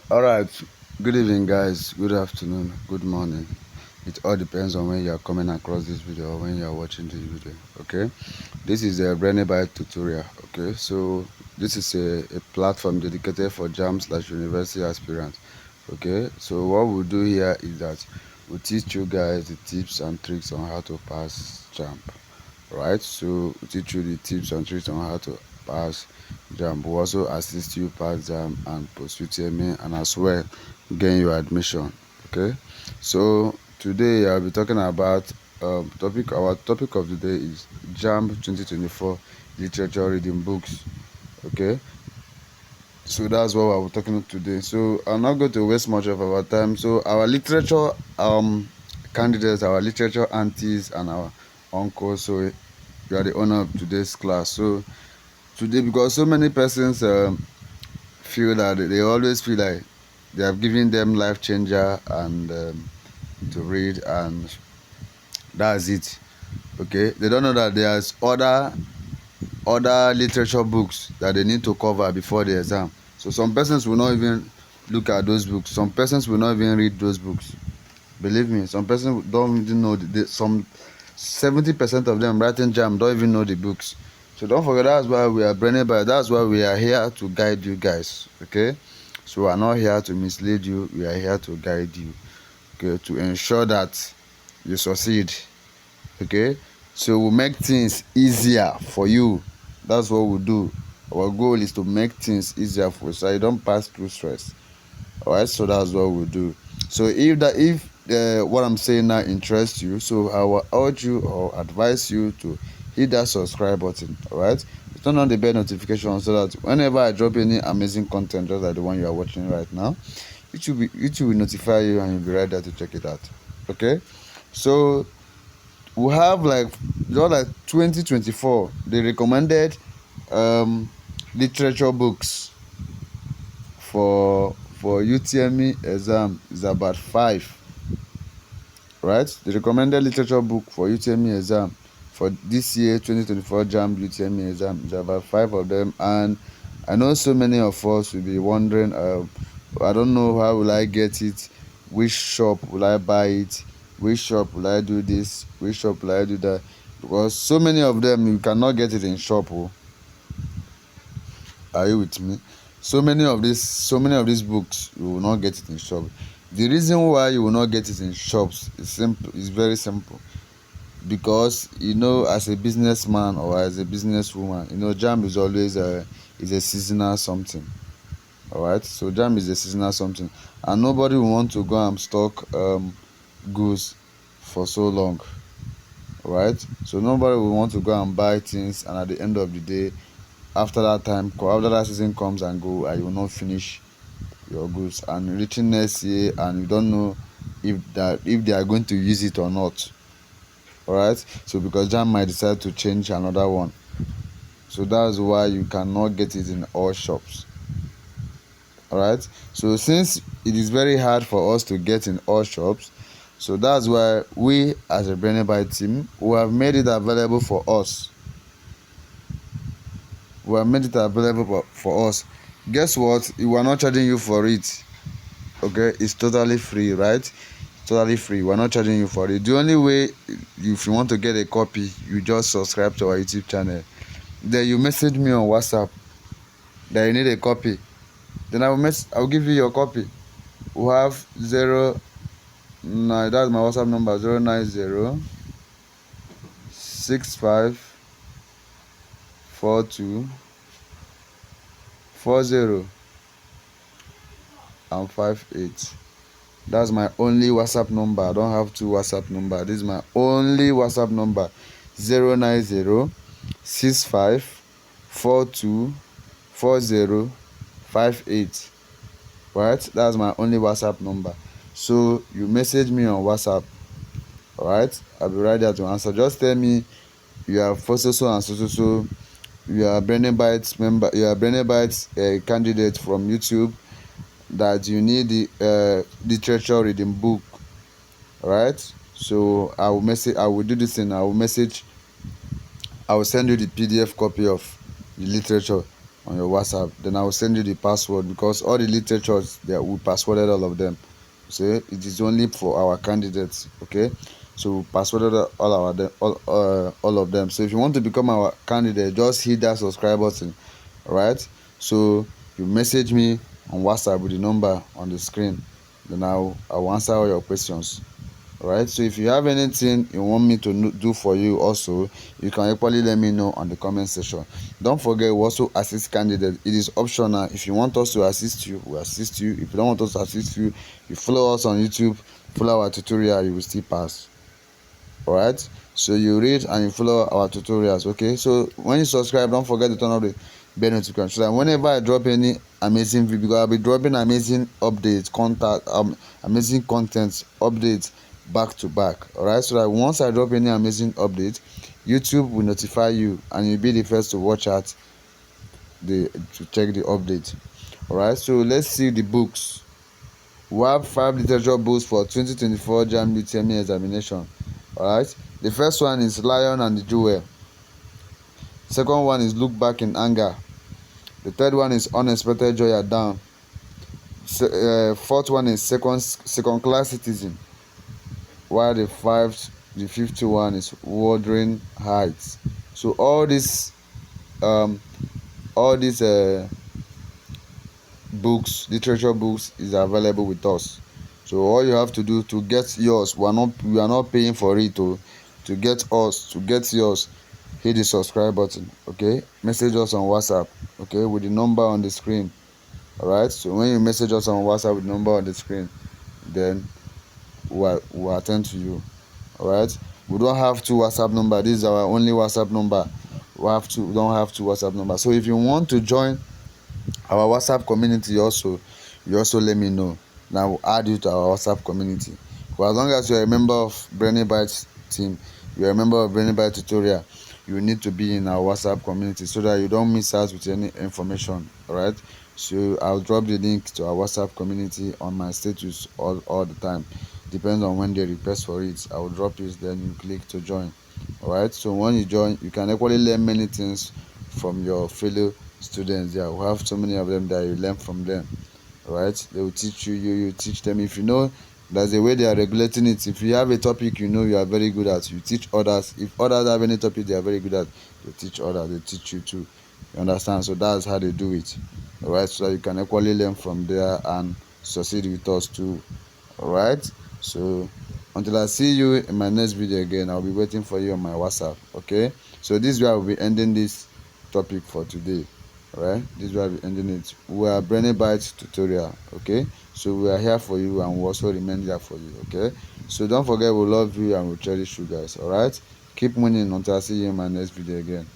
All right, good evening, guys. Good afternoon, good morning. It all depends on when you are coming across this video or when you are watching this video. Okay, this is a Brainybite tutorial. Okay, so this is a platform dedicated for Jamb/university aspirants. Okay, so what we'll do here is that we'll teach you guys the tips and tricks on how to pass Jamb. Right, so we'll teach you the tips and tricks on how to pass Jamb. We'll also assist you pass Jamb and post UTME, and as well gain your admission. Okay, so today I'll be talking about our topic of the day is Jamb 2024 literature reading books. Okay, so that's what we're talking today. So I'm not going to waste much of our time. So our literature candidates, our literature aunties and our uncles, so you are the owner of today's class. So today, because so many persons feel that they always feel like they have given them life changer and to read, and that's it. Okay, they don't know that there's other literature books that they need to cover before the exam. So some persons will not even look at those books. Some persons will not even read those books. Believe me, some persons don't even know some 70% of them writing Jamb don't even know the books. So don't forget, that's why we are Brainybite. That's why we are here to guide you guys. Okay, so we are not here to mislead you. We are here to guide you. Okay, to ensure that you succeed. Okay, so we'll make things easier for you. That's what we'll do. Our goal is to make things easier for you so you don't pass through stress. Alright, so that's what we'll do. So if what I'm saying now interests you, so I will urge you or advise you to hit that subscribe button. Alright, turn on the bell notification so that whenever I drop any amazing content, just like the one you are watching right now, it will notify you and you'll be right there to check it out. Okay, so we have just like 2024 the recommended literature books for UTME exam is about 5. Right, the recommended literature book for UTME exam for this year 2024 Jamb UTME exam is about 5 of them. And I know so many of us will be wondering, I don't know, how will I get it, which shop will I buy it, which shop will I do this, which shop will I do that, because so many of them you cannot get it in shop. Are you with me? So many of these books you will not get it in shop. The reason why you will not get it in shops is simple. It's very simple. Because as a businessman or as a businesswoman, Jamb is always a seasonal something. Alright, so Jamb is a seasonal something, and nobody will want to go and stock goods for so long. Alright, so nobody will want to go and buy things, and at the end of the day, after that season comes and go, and you will not finish your goods, and reaching next year and you don't know if they are going to use it or not. Alright, so because Jamb might decide to change another one, so that's why you cannot get it in all shops. Alright, so since it is very hard for us to get in all shops, so that's why we as a Brainybite team, we have made it available for us. Guess what? We are not charging you for it. Okay, it's totally free, right? Totally free. We're not charging you for it. The only way, if you want to get a copy, you just subscribe to our YouTube channel. Then you message me on WhatsApp that you need a copy. Then I'll give you your copy. We have 09, that's my WhatsApp number, 090 65 42 40 and 58. That's my only WhatsApp number. I don't have two WhatsApp number. This is my only WhatsApp number, 090 65 42 40 58. Right, that's my only WhatsApp number. So you message me on WhatsApp. Alright, I'll be right there to answer. Just tell me you are so and so. You are Brainybite member. You are Brainybite candidate from YouTube, that you need the literature reading book. Right, so I will do this thing. I will send you the PDF copy of the literature on your WhatsApp. Then I will send you the password, because all the literatures that we passworded all of them. So it is only for our candidates. Okay, so we passworded all of them. So if you want to become our candidate, just hit that subscribe button. All right, so you message me on WhatsApp with the number on the screen, then I'll answer all your questions. Alright, so if you have anything you want me to do for you also, you can equally let me know on the comment section. Don't forget, we also assist candidates. It is optional. If you want us to assist you, we assist you. If you don't want us to assist you, you follow us on YouTube, follow our tutorial, you will still pass. Alright, so you read and you follow our tutorials. Okay, so when you subscribe, don't forget to turn on the bell notification, so that whenever I drop any amazing video, because I'll be dropping amazing updates, amazing content updates back to back. Alright, so that once I drop any amazing update, YouTube will notify you and you'll be the first to watch out to check the update. Alright, so let's see the books. We have 5 literature books for 2024 Jamb UTME examination. Alright, the first one is Lion and the Jewel. Second one is Look Back in Anger. The third one is Unexpected Joy at Dawn. Fourth one is second Class Citizen. While the fifth one is Wuthering Heights. So all these books, literature books, is available with us. So all you have to do to get yours, we are not paying for it. To get yours, hit the subscribe button. Okay, message us on WhatsApp, okay, with the number on the screen. All right, so when you message us on WhatsApp with the number on the screen, then we'll attend to you. All right, we don't have 2 WhatsApp number. This is our only WhatsApp number. We don't have 2 WhatsApp number. So if you want to join our WhatsApp community, you also let me know. Now we'll add you to our WhatsApp community. For as long as you're a member of Brainybite team, you're a member of Brainybite tutorial, you need to be in our WhatsApp community so that you don't miss out with any information. All right, so I'll drop the link to our WhatsApp community on my status all the time. Depends on when they request for it. I will drop it, then you click to join. All right, so when you join, you can equally learn many things from your fellow students there. We have so many of them that you learn from them. All right, they will teach you, you teach them. If you know, there's a way they are regulating it. If you have a topic you know you are very good at, you teach others. If others have any topic they are very good at, you teach others, they teach you too. You understand? So that's how they do it. All right, so you can equally learn from there and succeed with us too. All right, so until I see you in my next video again, I'll be waiting for you on my WhatsApp. Okay, so this is where I will be ending this topic for today. Alright, this is where we're ending it. We are Brainybite tutorial. Okay, so we are here for you and we also remain here for you. Okay, so don't forget, we love you and we cherish you guys. Alright, keep winning until I see you in my next video again.